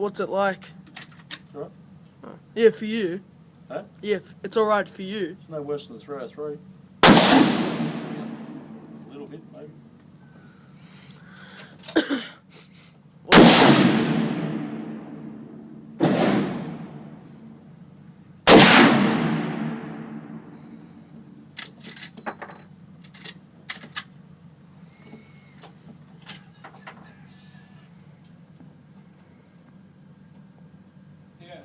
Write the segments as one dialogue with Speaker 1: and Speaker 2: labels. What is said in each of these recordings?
Speaker 1: what's it like?
Speaker 2: Right?
Speaker 1: Yeah, for you.
Speaker 2: Huh?
Speaker 1: Yeah, it's alright for you.
Speaker 2: It's no worse than 303. A little bit, maybe.
Speaker 3: Yeah.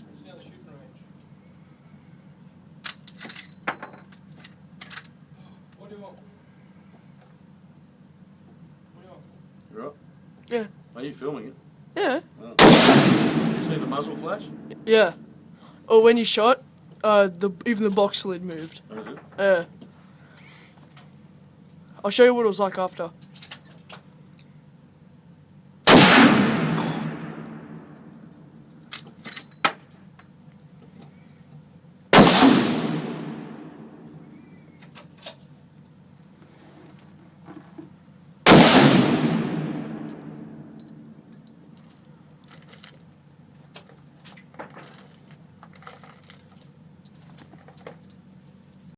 Speaker 3: It's near the shooting range. What do you want? What do you want?
Speaker 2: You right?
Speaker 1: Yeah.
Speaker 2: Are you filming it?
Speaker 1: Yeah.
Speaker 2: Oh. You see the muzzle flash?
Speaker 1: Yeah. Or when you shot, even the box lid moved.
Speaker 2: Oh, did it?
Speaker 1: Yeah. I'll show you what it was like after.